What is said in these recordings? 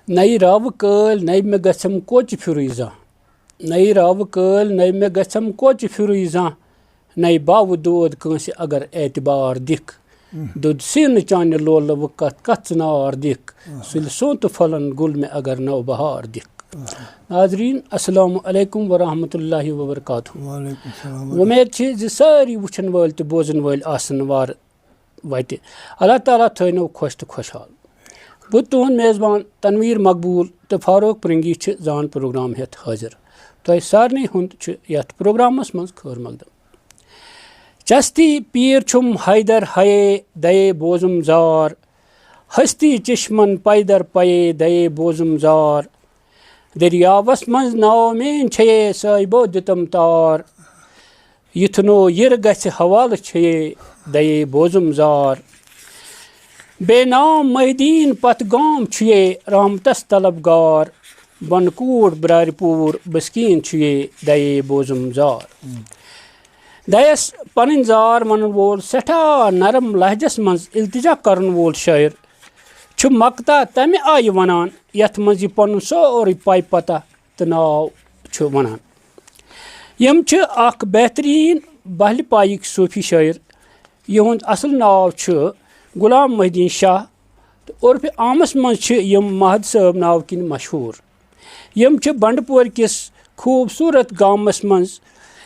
नई राव कल नई मे गम कोच फिर जा नई राव कल नई मे गम कोच फिर जा नई बावदूद कंस अगर एतबार दिख दुद सिन चान लोल वो कत नार दिख सुल सोत फलन गुल में अगर नौ बहार दिख। नाजरीन अस्सलाम अलैकुम वरहमतुल्लाहि वबरकातुहू। उम्मीद है सारी वुचन वाल तो बोजन वाल आसन वार वत अल्लाह ताला थो खुश तो खुशहाल। बहुत तुहद मेज़बान तनवीर मकबूल तो फारूक पिरंगी जान प्रोग्राम हेत हाजिर तह सारे हुंद यथ प्रोग्रामस मज खैर मकदम। चस्ती पीर छुम हैदर हये दये बोजुम जार हस्ती चिश्मन पैदर पये दये बोजुम जार दरियावस मज नाव मेन छये साहिबो दितम तार युथनो यिर गछ हवाल छये दये बोजुम जार बेनाम महदीन पत गाम छुए रहमतस तलबगार बनकूट ब्रारपुर बस्कीन छुए दये बोजुम जार दयस पन जार मन वोल सठा नरम लहजस मज इल्तिजा करन वोल शायर छु मकता तमे आय वनान यथ मज पन सोरी पाई पता तो नाव छु वनान। यम छु अख बेहतरीन बहल पाइक सूफी शायर यहुंद असल नाव छु गुलाम मोहद्दीन शाह तो उर्फ आमस मज यम महद साहब नाव किन मशहूर। यम बंडपोर किस खूबसूरत गामस मज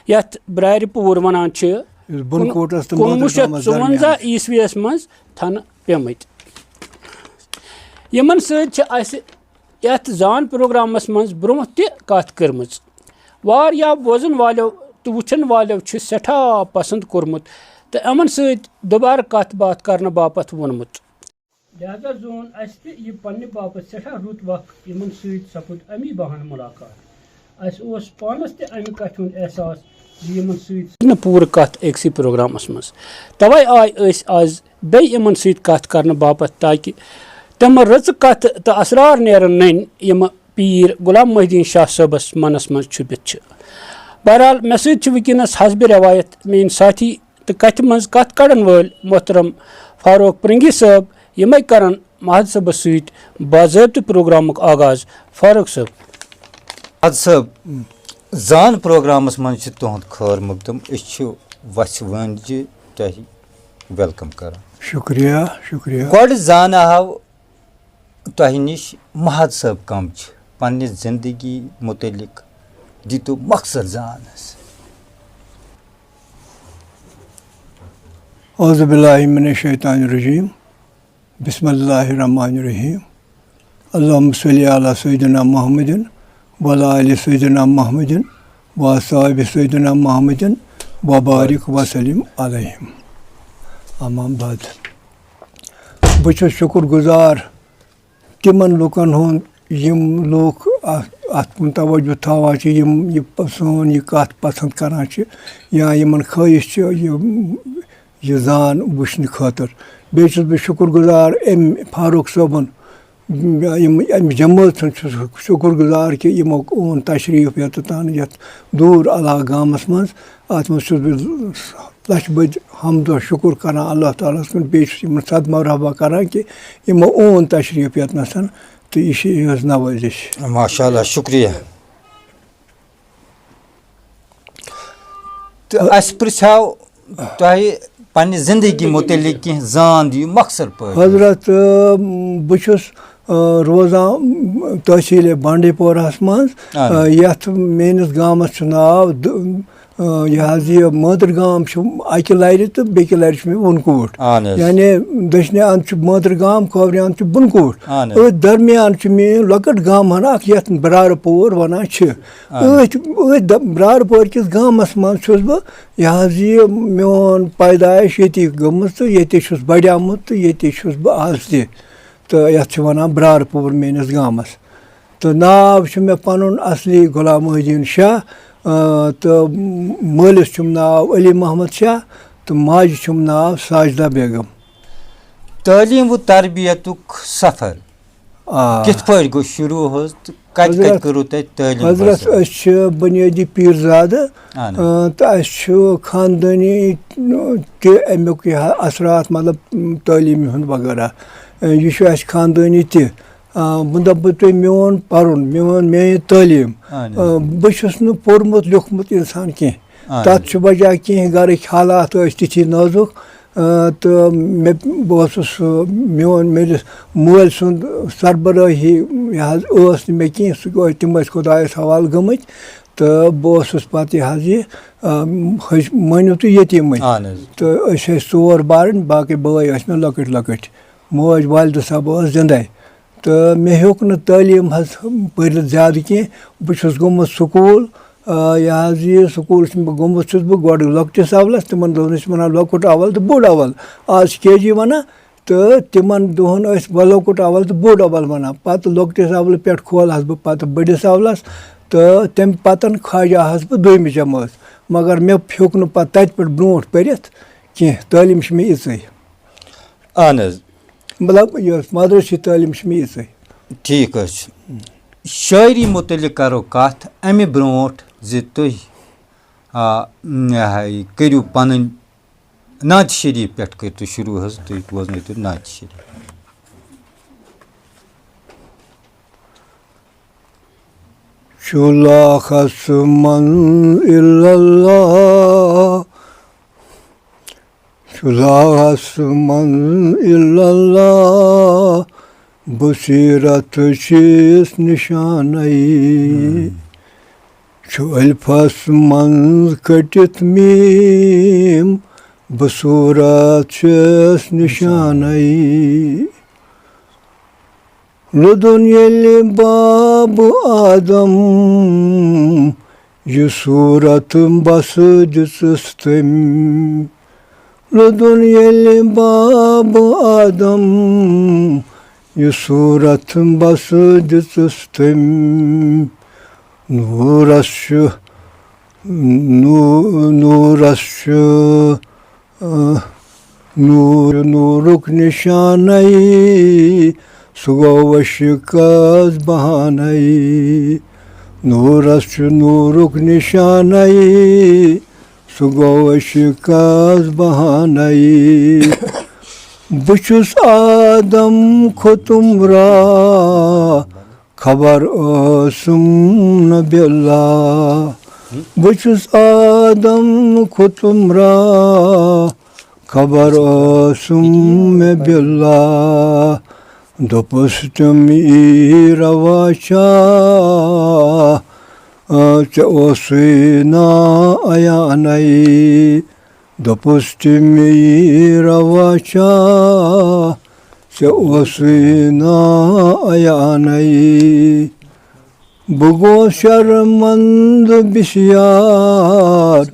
यथ ब्रारपुर वनान 1954 ईस्वीस मज थन पेमत। यमन सत जान प्रोग्रामस मज ब्रोह कत कर्मच वारिया बोजन वालो तो वुचन वालो सठा पसंद कोरमुत तो अमन सत दोबारा कत बात करने बापत वोनमुत। लिहाजा जोन यह पन्ने बापत सठा रुत वक्त यमन सपुद अमी बहान मुलाकात अस पानस ते अमि कथ हुंद एहसास यमन सत पूर कत एकसी प्रोग्रामस मज तवै आय आज बे यमन सत कत करने बापत ताकि तम रच कत तो असरार नेरन नन यम पीर गुलाम मोहद्दीन शाह सबस मनस मज छुपित। बहरहाल मे सत वनकस हसब रवायत मेन साथी तो कथ मज कत कड़न वाल मोहतरम फारूक पिरंगी साहब यमे करन महद साहब सत बाज़ाब्त प्रोग्राम आगाज। फारूक साहब महद साहब जान प्रोग्रामस मज तुहद खैर मकदम वस वन तुह वेलकम कर। शुक्रिया शुक्रिया। गोड जान हाव तुह निश महद साहब कम पन्ने जिंदगी मुतलिक दितो मकसद जानस। औज़ु बिल्लाहि मिनश शैतानिर रजीम बिस्मिल्लाहिर रहमानिर रहीम अल्लाहुम्मा सल्लि अला सय्यिदिना मुहम्मदिन व अला आलि सय्यिदिना मुहम्मदिन व अस्हाबि सय्यिदिना मुहम्मदिन व बारिक व सल्लिम अलैहिम। अम्मा बाद बह छुस शुक्रगुजार तिमन लुकन हुंद यम लोग अत कुन तवज्जो थवान यह सोन यह कत पसंद करान या यमन ख्वाहिश यह जान वुचन खतर। बे छुस बह शुक्रगुजार फारूक साहबन जमात शुक्रगुजार कि यमो ओन तशरीफ ये तान ये दूर अला गामस मज अत मज लच बद हमद शुक्र करान अल्लाह ताला कुन बे सद मरहबा करान कि यमो ओन तशरीफ यतनसन तो यह नवाजिश। माशाअल्लाह शुक्रिया। तो अस पृछाव तुह पन्ने जिंदगी मुतलिक कह जान दियो मकसद पे। हजरत बह छुस रोजान तहसील बांडीपोरास मज यथ मेनिस गामस नाव यह मदर गाम अकि लर तो बेकि लर मे वनकूट यानी दशने अंत मदर गाम खबरे अंत बनकूट दरमियान मेन लकट गाम यथ ब्रारपुर वनान ब्रारपुर किस गामस मज छुस बह यह मोन पैदाइश ये गमत तो ये बड़ियामुत तो ये बह आज तो यथ वनान ब्रारपुर मेनिस गामस। तो नाव मे पनुन असली गुलाम मोहद्दीन शाह तो मालिस छुम नाव अली मोहम्मद शाह तो माज छुम नाव साजिदा बेगम। तालीम व तरबियतुक सफर कित पाट गो शुरू तो कत करो तालीम। हजरत बुनियादी पीरजादा तो खानदानी अमुक असरात मतलब तालीम वगैरह यह खानदानी बह दप तुम मोन पर्न मेन तालीम बह छुस न पोर्मुत लिखमुत इंसान कह तथ वजह कह घर हालात तिथि नाजुक तो बस मोन मेरिस मोल सुंद सरबराही मे कह सह तम खुदायस हवाल गमत तो बस पे ये मानो तुम यतीम तो चोर बारन बाकी बाई मे लकट लकट मौज वालद साहब जिंदे तो मे हेक न तालीम पर ज्यादा कह बहुत गोमुत स्कूल यह स्कूल गोमुत गोड लकटिस अवलस तिमन दोहन वन लकुट अवल तो बोड़ अवल आज KG वन तो तिमन दोहन व लकुट अवल तो बोड़ अवल वन पत लकटिस अवल पे खोल बह पत बड़िस अवलस तो तम पतन खाजा बह दोम जमात मगर मे हेक न पे ब्रो पर कह तालीम मे इे मतलब यह मदरसी तालीम मे इे ठीक शायरी मुतलिक करो कथ अमि ब्रोट जे तुम करू पन नात शरीफ पे कर शुरू तुम बोजन नात शरीफ शुलाखस मन इल्लल्लाह शुलाखस मन इल्लल्लाह बसीरत चीस निशानई अल्फस मन कटित मीम बसूरत चीस निशानई लुदुन येली बाब आदम ये सूरत बस जिसम लुदुन येली बाब आदम ये सूरत बस जिसम नूरश नूरुक निशानई सुगोवश कस बहानई नूरश नूरुक निशानई सुगोवश कस बहानई बुछुस आदम खुतुमरा खबर ओसुम नबिल्ला बुछुस आदम खुतुमरा खबर ओसुम बिल्ला दोपुस तुम रवाचा च ओसुना अयानई दोपुस तुम रवाचा च ओसुना अयानई बुगो शर्मंद बिस्यार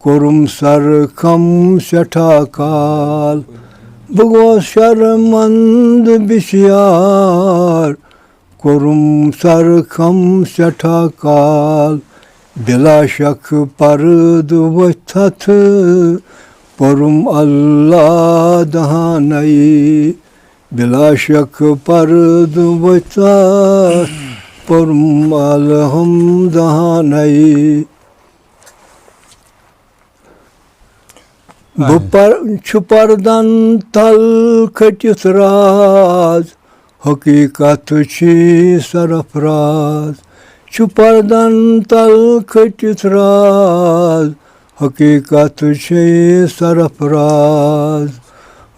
कुरुम सर कम सठा काल बुगो शर्मंद बिस्यार कुरुम सर कम सठा काल बिला शक पर्द वथथ परुम अल्लाह दहानई बिला शक पर्द वथथ परुम अलहम दहानई पर्दन तल खटित राज हकीकत छी सरफराज पर्दन तल खटित राज हकीकत छी सरफराज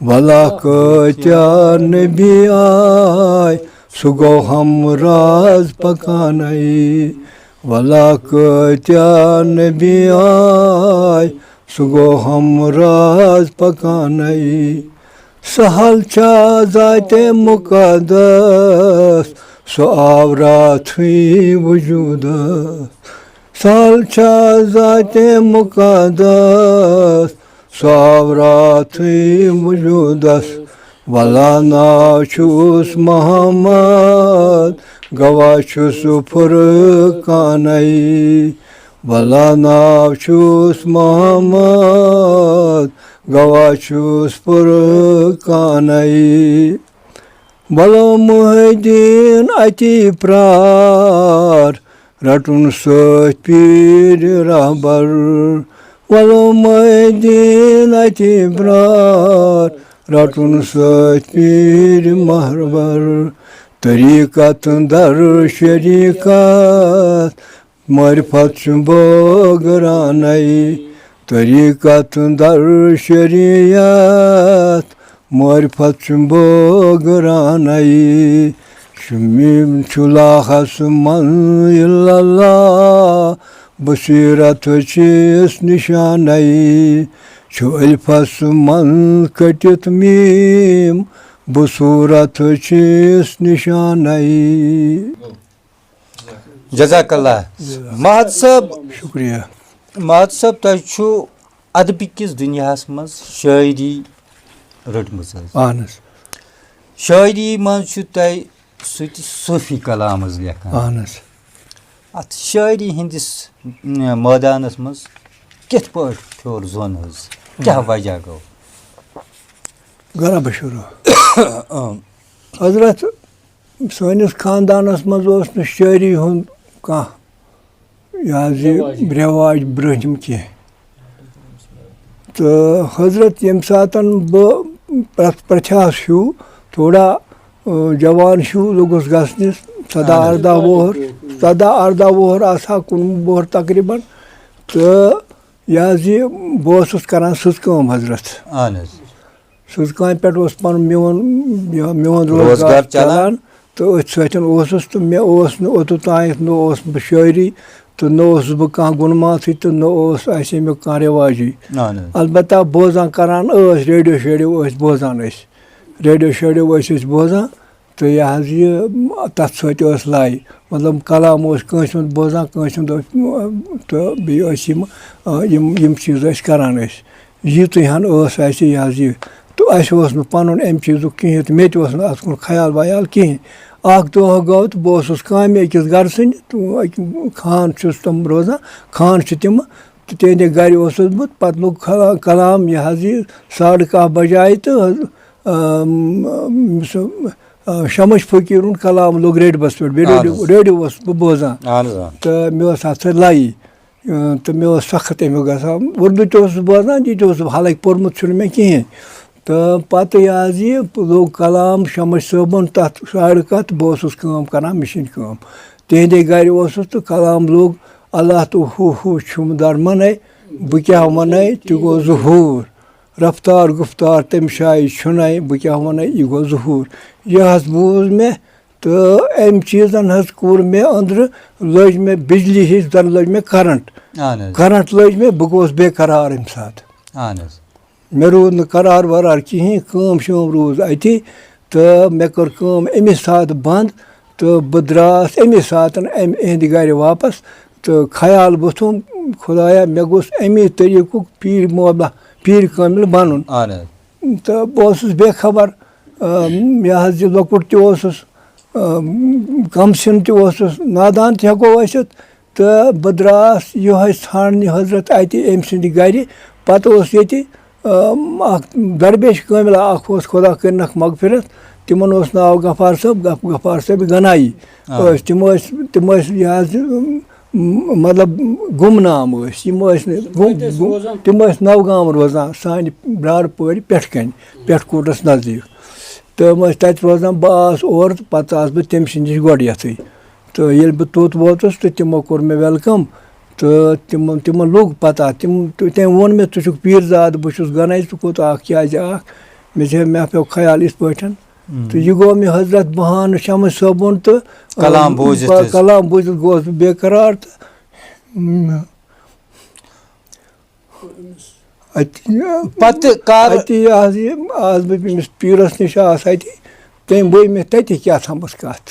भला क्या नबी आय सुगो हम राज पकानई भला क्या नबी आय सुगो हम राज पकानई सहल छा जाते मुकद्दस सो आवरात हुई वजूद सहल छा जाते मुकद्दस सो आवरात हुई वजूदस वला नाव छुस मोहम्मद गवा छुस फुरकानई वला नाव छुस मोहम्मद गवा छुस फुरकानई बलो मुहिदीन अति प्रार रटुन सत पीर रहबर बलो मुहिदीन अति प्रार रटुन सत पीर महरबर तरीक़त दर शरीक़त मारिफत बगरानई तरीक़त दर शरीयत मारिफत बगरानई शमीम चुलाहस मन इल्लल्लाह बसीरत चीस निशानई शुल्फस मन कटित मीम बसूरत चीस निशानई। जज़ाकल्लाह महत साहब शुक्रिया। महत साहब तुम अदबिकिस दुनियास मज शायरी रटमज अहन शायरी मज सूफी कलाम लेखान अहन अत शायरी हंदिस मैदानस मज कित पट फ्योर जोन क्या वजह गो गरा बशुरू हजरत सानिस खानदानस मज शायरी हुंद कह रिवाज ब्रहम कह तो हजरत यम सातन प्रथास हूँ थोड़ा जवान हूँ लोगस गसनिस 17-18 वोहर आसा 19 वोहर तकरीबन तो यह बस करान सज काम हजरत सज काम पे पन मोन रोजगार चलान तो अथ सतन तो मे ओतोतान न शायरी तो न बह कह गुनमात तो न मे कह रिवाजी अलबत्ता बोजान करान रेडियो शेडियो बोजान रेडियो बोजान तो यह तथ सत लाई मतलब कलाम कंस बोजान कंस तो बेम चीज करान यह तुहन यह तो अस पन अम चीज़ कहें तो मे अत ख्याल वयाल कहें अख दह गो तो बस काम अकिस गर सन खान तम रोजान खान तम तो तेंदे गर बहुत पत् लोग कलाम यह 11:30 बजाए तो शमश फकीर कलाम लोग रेडियोस पे रेडियो बह बोजान तो मे अत लाई तो मे सख्त अमुक ग उर्दू तो बोजान यह हालांकि पोर्मुत मे कहें तो पत यह लोग कलाम शमश सबन तथ 11:30 बह करान मशीन काम तेंदे गर तो कलाम लोग अल्लाह तो हू छुम दर मन बह क्या वन तह गो ज़हूर रफ्तार गुफ्तार तम शाय छुन बह क्या वन यह गो ज़हूर यह बूझ मे तो अम चीज़न कोर मे अंदर लज मे बिजली हिज दर लज मे करंट लज मे बह गोस बेकरार अम साथ मे रूद न करार वरार कहें काम शाम रोज अति तो मे कर अमिस साथ बंद तो बह द्रास अमिस साथ अहद गर वापस तो ख्याल वोथुम खुदाया मे गोस अमी तरीक़ पीर मोहब्बा पीर कामिल बन तो बह बेखबर यह लकुट तस कम सिन तस नादान हेको तो बह द्रास यह ठाने हजरत अति अम सद गर पत ये दरबेश कामिला खुदा करन मगफिरत तिमन नाव गफ्फार साहब गनाई तम यह मतलब गुमनाम तम नवगाम रोजान सान ब्रार पौर पेठकोटस नज़दीक तम तत रोजान बह और पत बह तम नश गोड ये तो ये बह तोत वोतस तो तमो कोर मे वेलकम तो तिम लोग पता तम वोन मे तुक पीरजाद बहुत गनाई तो कोत क्या मे पे ख्याल इस पे तो यह गो मे हजरत बहान शमश सबन तो कलाम बूझ गोस बेकरार तो आज बस पीरस नश तम वो मे तति क्या थमस कत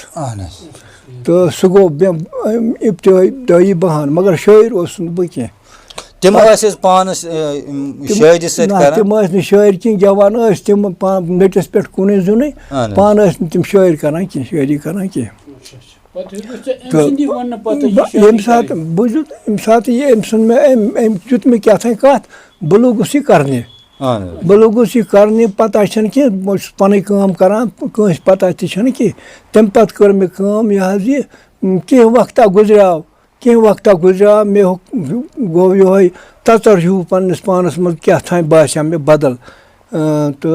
तो सह गो इब्तदाई बहान मगर शायर बह कह तम पानस शायरी तम शायर कह जवान तम नटिस पे कुन जुन पान तम शायर करान कह शायरी करान कह ये सात बुझ अम सात ये अम सुन मे दित मे क्या कत बह लोगुस यह करने बह लोगुस यह करने पता कह पन काम करान कंस पता तम तम पत कर मे यह कह वक्ता गुजरा मे गो ये ततर हूँ पन्नस पानस मज क्या बासा मे बदल तो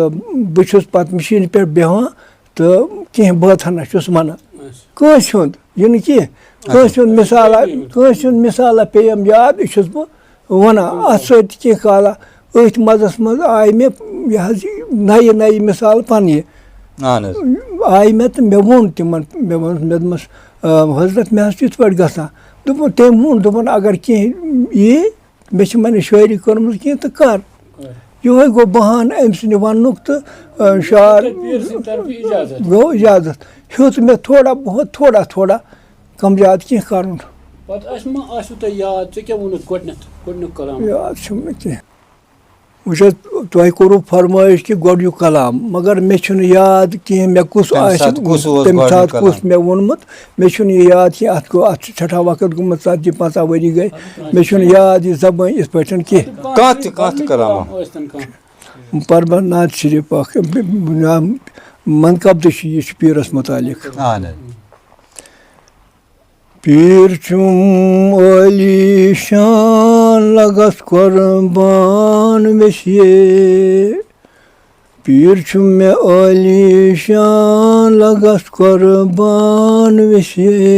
बह पत मशीन पे बेहान तो कह बात छुस वन कंस हुंद यह न कह कंस मिसाला पेयम याद यह बह वन अत सह काला अथ मजस मज आय मे नये नये मिसाल पन्ने आय मे तो मे वोन तिमन मे दोपस हजरत मे इत पे गसान तम वोन अगर कह यी मे मन शायरी कर्म कह तो कर यह गो बहान अम सद वन तो शार गो इजाजत हेत मे थोड़ा बहुत थोड़ा कम ज्यादा कह कर याद कह वह तुह कोरू फरमाइश कि गोडु कलाम मगर मे याद कह मे कुस तम सात कुस मे वोनमुत मे याद कह अत सठा वक्त गुम 40-50 वरी गई मे याद यह जबान इस पे कह परनाथ शरीफ मनकब तो पीरस मुतालिक पीर चुम अली शान लगस कुर्बान वेशिए पीर चुम में अली शान लगस कुर्बान वेशिए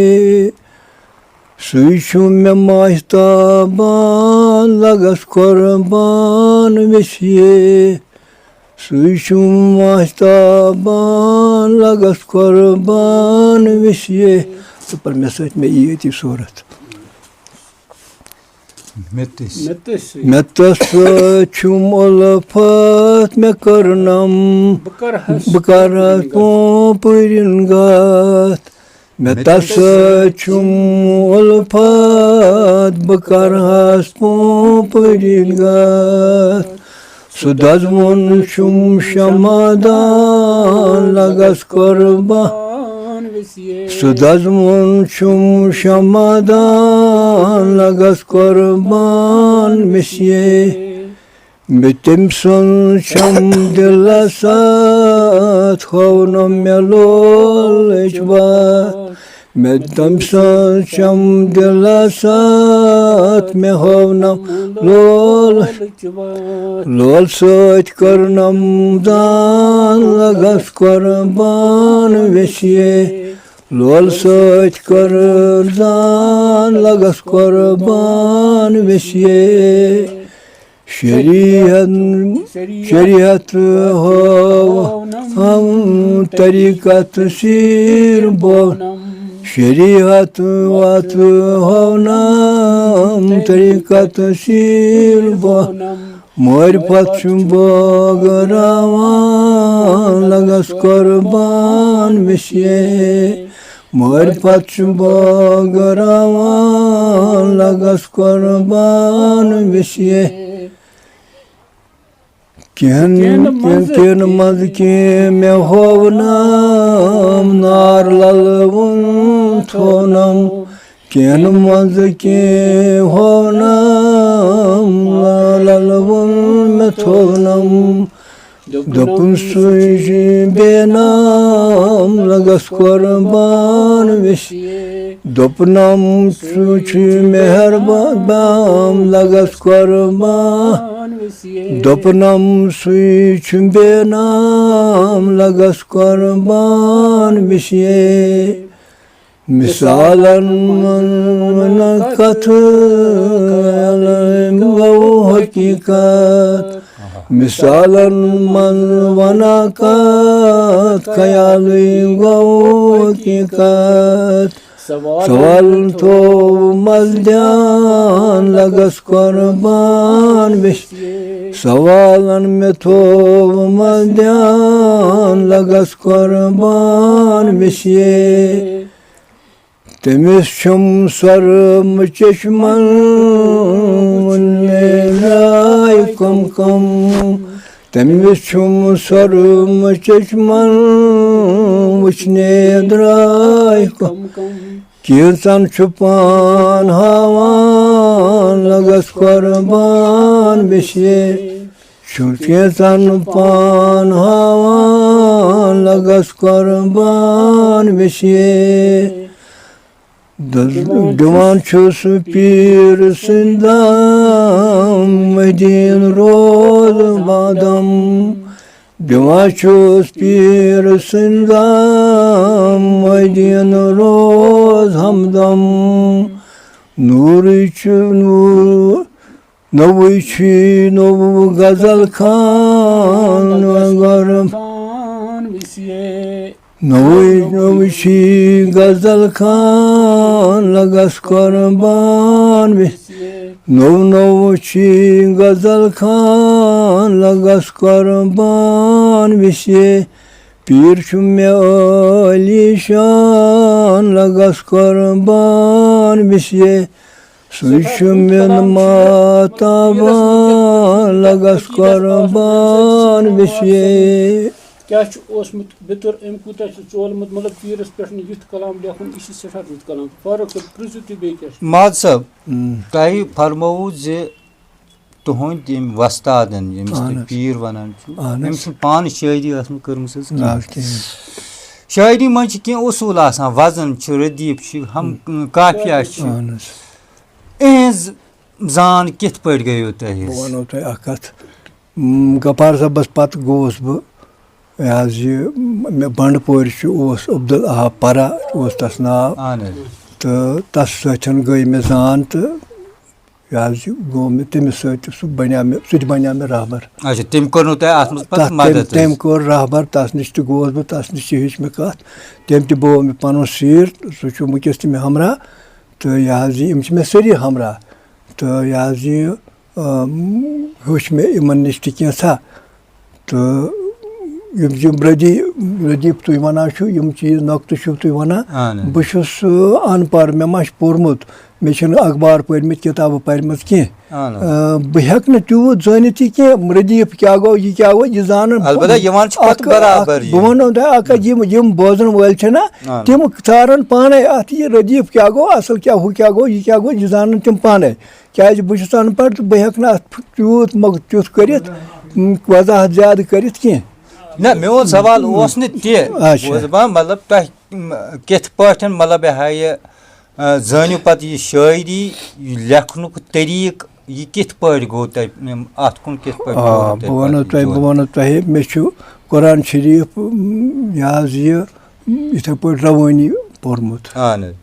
सुई चुम में माहिताबान लगस कुर्बान वेशिए सुई चुम माहिताबान लगस कुर्बान वेशिए तो पर मे सत मे ये सूरत मे तुम उल्फत मे करनम बकर पुरिन गत मे तुम उल्फत बकर पुरिन गत सुदजमुन चुम शमादान लगस कुर्बान सुदजमुन चुम शमादान लगस कुर्बान वेशिए मे तम सुन चम दिल साथ खौन मे लोल मे तम सुन चम दिल साथ मे हौन लोल सत करनम दान लगस कुर्बान वेशिए लोल सत कर दान लगस कुर्बान वेशिए शरीयत हो हम तरीकत सिर बोन शरीयत वात हो नाम तरीकत सिर बोन मोर पछुम बगरावान लगस कुर्बान वेशिए मोर पछुम बगरावान लगस कुर्बान वेशिए केन मज के मे होवनाम नार ललवुन थोनम केन मज के होवनाम ललवुन मे थोनम दपुन सुई बेनाम लगस कुर्बान वेशिए दोपनम सुच मेहरबान लगस कुर्बान दोपनम सुच बेनाम लगस कुर्बान वेशिए मिसालन कथ गो हकीकत मिसालन मन वनाकत ख्याल गो हकीकत सवाल तो मजदान लगस कुर्बान वेशिए सवालन में तो मजदान लगस कुर्बान वेशिए तमिस छुम सर्म चश्मन राय कम कम तमिस छुम सर्म चश्मन वुचने द्राय कम कीर्तन छुपान हवान लगस कुर्बान वेशिए कीर्तन पान हवान लगस कुर्बान वेशिए दुआन छुस पीर सिंदाम मदीन रोज बादम دِوان چھُس پیٖر سٕنٛدۍ غم مدیٖن روز ہمدم نوٗرٕے چھُ نوٗر نوٚوُے چھُے نوٚو غزل خان نوٚوُے چھُے غزل خان لگس قۄربان نوٚو چھُے غزل خان لگس قۄربان وِسے پیٖر چھُ مےٚ عٲلی شان لگس قۄربان وِسے سُے چھُ مےٚ ماتابان لگس قۄربان وِسے. کیٛاہ چھُ اوسمُت بِتُر أمۍ کوٗتاہ چھُ ژولمُت مطلب پیٖرَس پٮ۪ٹھ نہٕ یُتھ کلام لیکھُن یہِ چھُ سٮ۪ٹھاہ رُت کلام. فاروق صٲب پرٛژھِو تُہۍ بیٚیہِ کیٛاہ چھُ. ماد صٲب تۄہہِ فرمووُ زِ تُہُنٛدۍ ییٚمۍ وۄستادَن ییٚمِس تُہۍ پیٖر وَنان چھُو أمۍ چھُنہٕ پانہٕ شٲعری ٲسمٕژ کٔرمٕژ حظ کینٛہہ. شٲعری منٛز چھِ کینٛہہ اصوٗل آسان وزن چھُ ردیٖف چھُ ہم قافیہ چھُ اِہِنٛز زان کِتھ پٲٹھۍ گٔیو تۄہہِ؟ بہٕ وَنو تۄہہِ اکھ کَتھ. غفار صٲبَس پَتہٕ گوٚوُس بہٕ یہِ حظ یہِ مےٚ بنٛڈپورِ چھُ اوس عبدالحاب پرا اوس تَس ناو تہٕ تَس سۭتۍ گٔے مےٚ زان تہٕ یہِ حظ یہِ گوٚو مےٚ تٔمِس سۭتۍ سُہ تہِ بَنیو مےٚ رہبر. تٔمۍ کوٚر رہبر تَس نِش تہِ گوٚوُس بہٕ تَس نِش تہِ ہیٚچھ مےٚ کَتھ تٔمۍ تہِ بوو مےٚ پَنُن سیٖر سُہ چھُ وٕنکٮ۪س تہِ مےٚ ہمراہ تہٕ یہِ حظ یہِ یِم چھِ مےٚ سٲری ہمراہ تہٕ یہِ حظ یہِ ہیوٚچھ مےٚ یِمن نِش تہِ کینٛژھا تہٕ یِم ردیٖف تُہۍ وَنان چھُو یِم چیٖز نۄقطہٕ چھِو تُہۍ وَنان بہٕ چھُس اَن پَڑھ مےٚ ما چھُ پوٚرمُت مےٚ چھِنہٕ اخبار پٔرمٕتۍ کِتابہٕ پَرِمَژٕ کینٛہہ بہٕ ہٮ۪کہٕ نہٕ تیوٗت زٲنِتھ یہِ کینٛہہ ردیٖف کیٛاہ گوٚو یہِ کیٛاہ گوٚو یہِ زانُن. بہٕ وَنو تۄہہِ اکھ کَتھ یِم بوزن وٲلۍ چھِنہ تِم ژھارن پانے اَتھ یہِ ردیٖف کیٛاہ گوٚو اَصٕل کیٛاہ ہُہ کیٛاہ گوٚو یہِ کیٛاہ گوٚو یہِ زانن تِم پانے کیٛازِ بہٕ چھُس اَن پَڑھ تہٕ بہٕ ہٮ۪کہٕ نہٕ اَتھ تیوٗت تیُتھ کٔرِتھ وضاحت زیادٕ کٔرِتھ کینٛہہ. نہ میون سوال اوس نہٕ تہِ مطلب تۄہہِ کِتھ پٲٹھۍ مطلب یہِ ہا یہِ زٲنِو پَتہٕ یہِ شٲعری لیکھنُک طٔریٖقہٕ یہِ کِتھ پٲٹھۍ گوٚو تۄہہِ اَتھ کُن کِتھ پٲٹھۍ. بہٕ وَنو تۄہہِ مےٚ چھُ قرآن شریٖف یہِ حظ یہِ یِتھَے پٲٹھۍ روٲنی پوٚرمُت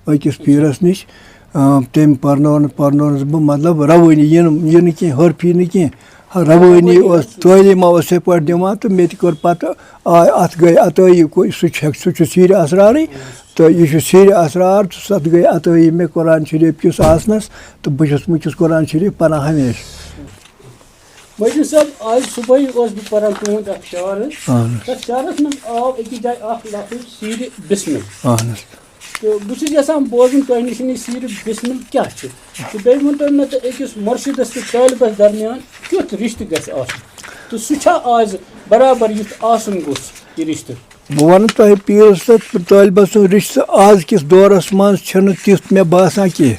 أکِس پیٖرَس نِش تٔمۍ پَرنونَس بہٕ مطلب روٲنی یہِ نہٕ کینٛہہ حرفی نہٕ کینٛہہ روٲنی اوس تعلیٖما اوس یِتھَے پٲٹھۍ دِوان تہٕ مےٚ تہِ کوٚر پَتہٕ اَتھ گٔے عطٲیی سُہ چھُ سیٖرِ اَسرارٕے تہٕ یہِ چھُ سیٖرِ اَسرار تہٕ سۄ گٔے عطٲیی مےٚ قرآن شریٖف کِس آسنَس تہٕ بہٕ چھُس وٕنکٮ۪س قرآن شریٖف پَران ہمیشہِ. مجید صٲب آز صُبحٲے اوسُس بہٕ پَران تُہُنٛد اکھ شعر حظ تَتھ شعرَس منٛز آو أکِس جایہِ اکھ لفظ سیٖرِ بِسمِل تہٕ بہٕ چھُس یَژھان بوزُن تۄہہِ نِش یہِ سیٖرِ بِسمِل کیٛاہ چھُ تہٕ بیٚیہِ ؤنۍتو مےٚ تہٕ أکِس مُرشِدَس تہٕ طٲلبَس درمیان کیُتھ رِشتہٕ گژھِ آسُن تہٕ سُہ چھا آز برابر یُتھ آسُن گوٚژھ یہِ رِشتہٕ. بہٕ وَنہٕ تۄہہِ پیٖرَس تہٕ طٲلبَس سُنٛد رِشتہٕ آزکِس دورَس منٛز چھِنہٕ تیُتھ مےٚ باسان کینٛہہ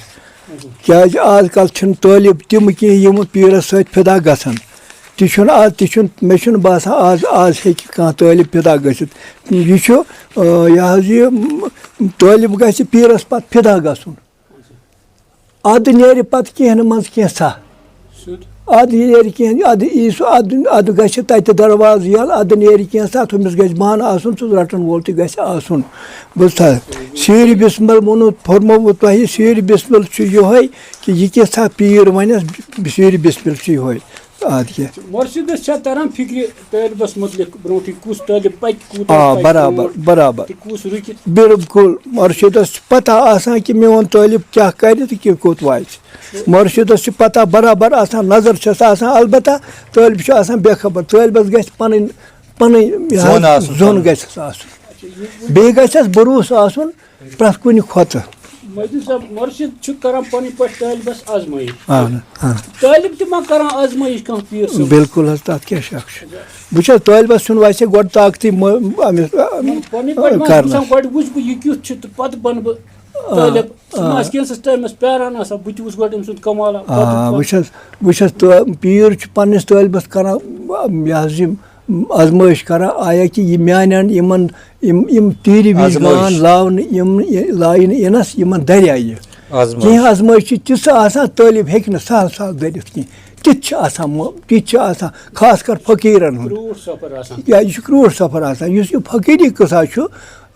کیٛازِ آز کَل چھِنہٕ طٲلب تِم کینٛہہ یِم پیٖرَس سۭتۍ فِدا گژھن تہِ چھُنہٕ آز مےٚ چھُنہٕ باسان آز ہیٚکہِ کانٛہہ طٲلب فِدا گٔژھِتھ. یہِ چھُ یہِ حظ یہِ طٲلب گژھِ پیٖرَس پَتہٕ فِدا گژھُن اَدٕ نیرِ پَتہٕ کینٛہہ منٛز کینٛژھا اَدٕ نیرِ کینٛہہ اَدٕ یی سُہ اَدٕ گژھِ تَتہِ دروازٕ یَلہٕ اَدٕ نیرِ کینٛژھا تٔمِس گژھِ بانہٕ آسُن سُہ رَٹَن وول تہِ گژھِ آسُن. بوٗزتھا سیٖرِ بِسمِل فرمووُ تۄہہِ سیٖرِ بِسمِل چھُ یِہوٚے کہِ یہِ کینٛژھا پیٖر وَنٮ۪س سیٖرِ بِسمِل چھُ یِہوٚے اَدٕ کیٛاہ. مُرشِدَس چھا تَران فِکرِ طٲلبَس مُتعلِق برونٛٹھٕے کُس طٲلب پَکہِ برابر کُس رُکہِ بِلکُل مُرشِدَس چھِ پَتہ آسان کہِ میون طٲلب کیٛاہ کَرِ تہٕ کہِ کوٚت واتہِ مُرشِدَس چھِ پَتہ برابر آسان نظر چھَس آسان البتہ طٲلب چھُ آسان بے خبر طٲلبَس گژھِ پَنٕنۍ زوٚن گژھٮ۪س آسُن بیٚیہِ گژھٮ۪س بروسہٕ آسُن پرٛٮ۪تھ کُنہِ کھۄتہٕ. مجید صٲب مُرشِد چھُ کران پَنٕنۍ پٲٹھۍ طٲلبَس آزمٲیِش طٲلب تہِ ما کران آزمٲیِش کانٛہہ پیٖر صٲب. بِلکُل حظ تَتھ کیٛاہ شک چھُ بہٕ چھَس طٲلبَس چھُنہٕ ویسے گۄڈٕ طاقتٕے گۄڈٕ وٕچھٕ بہٕ یہِ کیُتھ چھُ تہٕ پَتہٕ بَنہٕ بہٕ طٲلب سُہ ما آسہِ کینٛژھس ٹایمَس پیاران آسان بہٕ تہِ وٕچھٕ گۄڈٕ أمۍ سُنٛد کمالا. بہٕ چھَس پیٖر چھُ پنٛنِس طٲلبَس کران یہِ حظ یِم آزمٲیِش کران آیا کہِ یہِ میانٮ۪ن یِم تیٖرِ وِزِ گان لاونہٕ یِم لاینہٕ یِنَس یِمن دَرِ یہِ کینٛہہ آزمٲیش چھِ تِژھ آسان طٲلب ہیٚکہِ نہٕ سہل دٔرِتھ کینٛہہ तिथ खास कर फकीरन क्रूर सफर आसान या यह क्रूर सफर आसान इस फकीरी कसा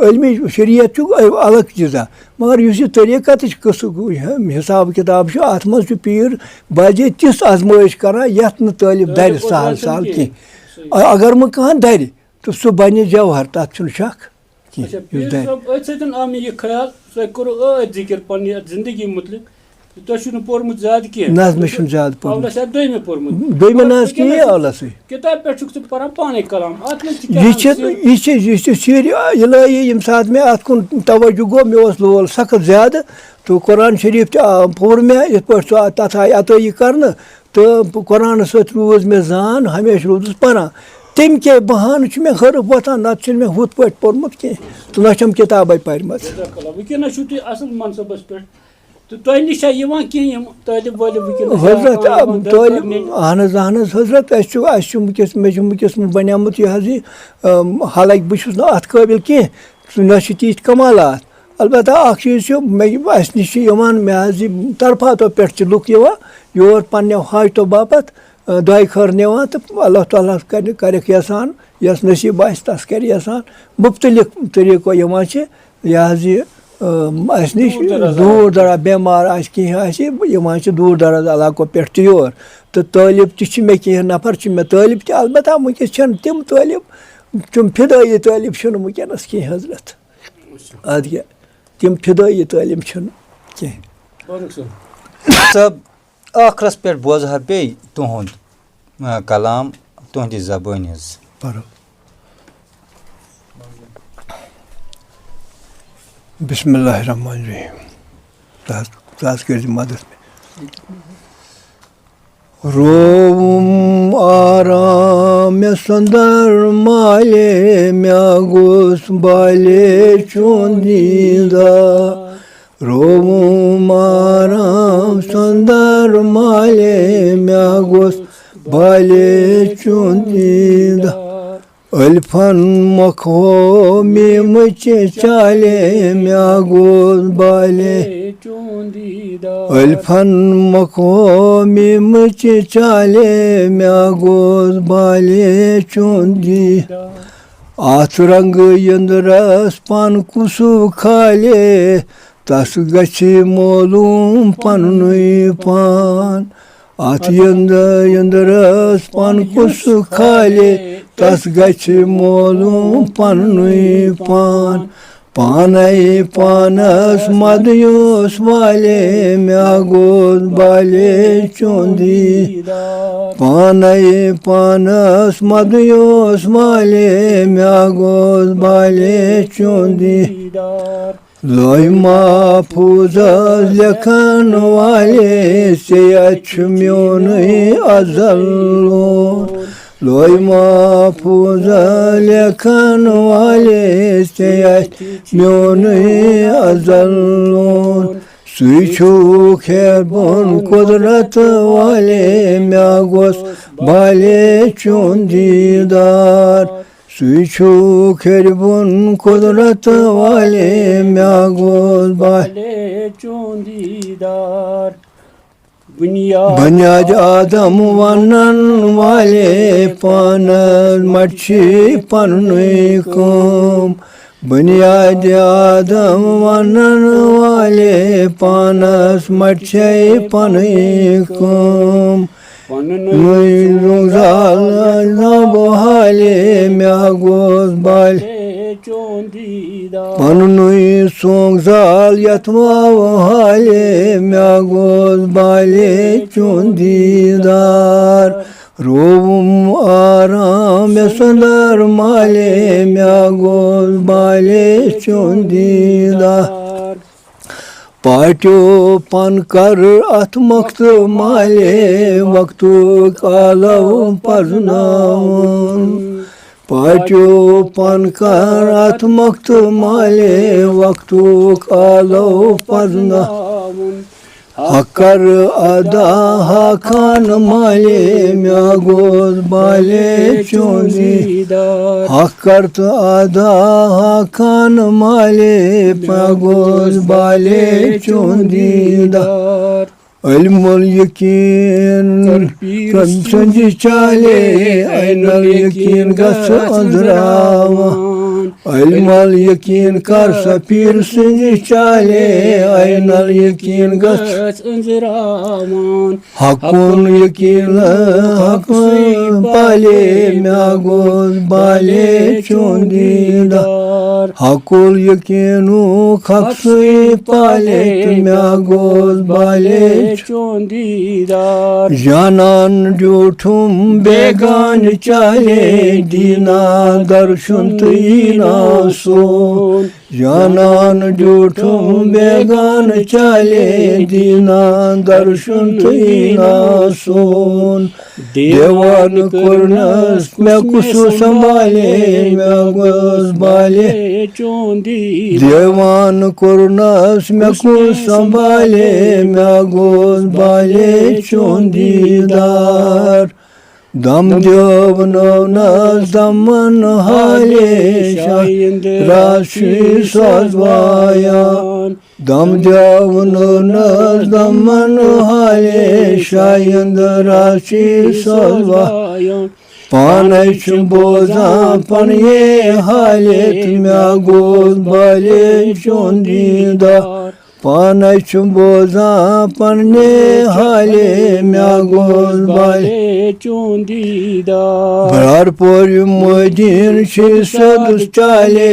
इल्मी शरीयत अलग चीज़ा मगर इस तरीक़त हिसाब किताब अत मज पीर बाजे तिस आजमाइश करान यथ न तालिब दर सहल सहल कह अगर मैं कह दर तो सह बन जवाहर तथ शक आम यह ख्याल तुम करो जिक्र पन्ने जिंदगी मुतलिक तुम पोर्मुत ज्यादा कह ना मे ज्यादा अवलस दोमे पोर्मुत दोमे ना अवलस किताब पे पान पाने कलाम यह सीर इलाही यम सात मे अत कुन तवज्जो गो मे लोल सख्त ज्यादा तो कुरान शरीफ पोर मे इत पे तथ आय अतई कर तो कुरान सत रोज मे जान हमेशा रोजस पान तम के बहान मे हर वोतान नत मे हुत पे पोर्मुत कह तो ना किताब पर्म वनस असल मनसबस पे तो तुह नश तालिब वालिब हजरत अहन हजरत वस मे बनियामुत यह हालांकि बहुत ना अत काबिल कह ना तीत कमालात अलबत्ता अख चीज़ अस नश मे तरफा तो पे लुक योर पन्ने हाजतों बापत दुआ खर निवान तो अल्लाह ताला करक यसान यस नसीब आस तस कर यसान मुख्तलिफ तरीको यह नश दूर दराज बेमार कह दूर दराज इलाकों पे योर तो तालिब ते मे कह नफर मे तालिब ते अलबत्ता वनकस तम तालिब तम फिदाई तालिब वनकस कह हजरत अद क्या तम फिदाई तालिम कह सब आखरस पे बोजहर पे तुहद कलाम तुहद जबान पढ़ो बिस्मिल्लाहिर्रहमानिर्रहीम ताज कर मदद में रोम आराम संदर माले म्या गोस बाले चुंदीदा रोम आराम संदर माले म्या गोस बाले चुंदीदा अल्फन मखो मचे चाले म्या गोस बाले अल्फन मखो मचे चाले म्या गोस बाले चुंदी आत रंग यंदरस पान कुसु खाले तस गछि मोलूम पनुई पान आत यंदरस पान कुसु खाले तस गछि मोलूम पनुई पान पानई पानस मदयोस वाले म्या गोस बाले चुंदी पानई पानस मदयोस वाले म्या गोस बाले चुंदी लोई महफूज लेखन वाले से म्योन अजल लोई महफूज लेखन वाले से म्योन अजल सुइछु खेबन कुदरत वाले म्या गोस बाले चुंदीदार सुइछु खेबन कुदरत वाले म्या गोस बाले चुंदीदार बुनियाद आदम वनन वाले पान मच्छी पनुई कम बुनियाद आदम वनन वाले पानस मच्छी पनुई कम बहाले म्या गोस बाले पनुई सोंग जाल यथवाले म्या गोस बाले चुंदीदार रोम आराम सुंदर माले म्या गोस बाले चुंदीदार पाट्यो पन कर अथ मख्त माले वक्तु कालव पजनावन पाट्यो पन कर अथ मख्त माले वक्तु कालव पजनावन हकर अदा खान माले म्या गोस बाले चुंदीदार हकर अदा खान माले म्या गोस बाले चुंदीदार ilmul yakin sanji chale aynal yakin gas andravan ilmul yakin karsa pir sanji chale aynal yakin gas andravan hakun yakin hakun pale miagos bale chundidar hakul yakinu khaksui pale miagos bale chondidar janan juthum began chale dina darshun tina son janan juthum began chale dina darshun tina son devan kurnas me kusu sambale me gos bale chondidar devan kurnas me kusu sambale me gos bale chondidar dam devnas daman hale shayind rashi sazvayan dam devnas daman hale shayind rashi sazvayan Panay bozan panye halet me gos bale chondidar Panay bozan panye hale me gos bale chondidar Brar por modin şisad chale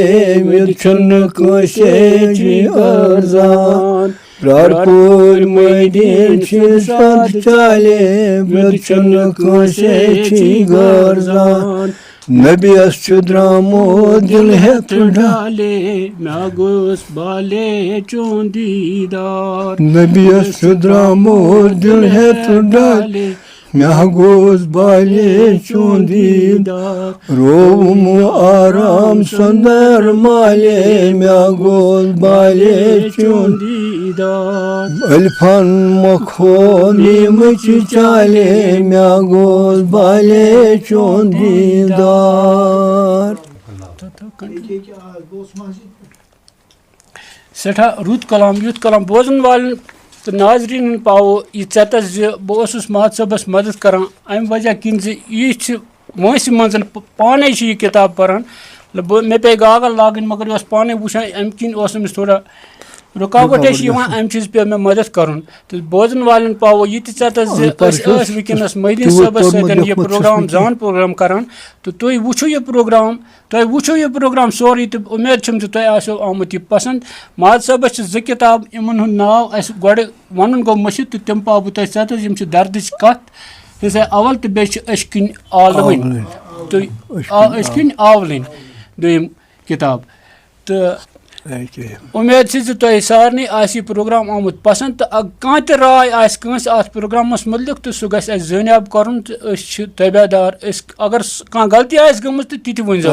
mitchun koseji arzan Brar por modin şisad chale mitchun koseji arzan Nabi aschudramo dil het डाले मागोस बाले चोंदीदार Nabi aschudramo dil het dale Mehguz bale chundidar Rovum aram sandar male Mehguz bale chundidar Alfan makhomi mıçı chale Mehguz bale chundidar सठा रुत कलाम युत कलाम बोजन वालन तो नाजरीन पाओ ये चतस बहुत महत सबस मदद करान अम वजह किन यह वंस मन पाने यह किताब पान मे पे गागल लागन मगर यह पाने वुचान अम किन थोड़ा रुकावट अम चीज पे मे मदद करुन तो बोजन वालन पाओ यह चतस वनस मोहद्दीन सबस सतन यह प्रोग्राम जान प्रोग्राम करान तो तुम वुचो यह प्रोग्राम सोरी तो उम्मीद छम तुम आसो आमुत यह पसंद माद सबस ज किताब इन नाव गो वन गो मशिद तो तम पाव बह तुम यम दर्दच कत अवल तो बे अशकिन आलवन तो अशकिन आवलन दोम किताब तो उम्मीद से तुम सारे यह प्रोग्राम आमुत पसंद तो कह राय आस प्रोग्रामस मुतलिक तो सह गस जनियाब कर तबेदार अगर कह गलती आस गम तो ती वनजो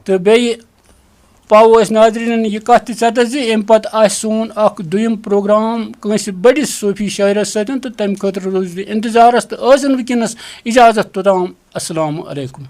तो बे पाओ नाजरीन यह कत चतस अम पे सोन दुम प्रोग्राम कंस बड़िस सूफी शायरस सत तो तम खतर रोज इंतजारस तो वनकस इजाजत तोताम अस्सलामु अलैकुम।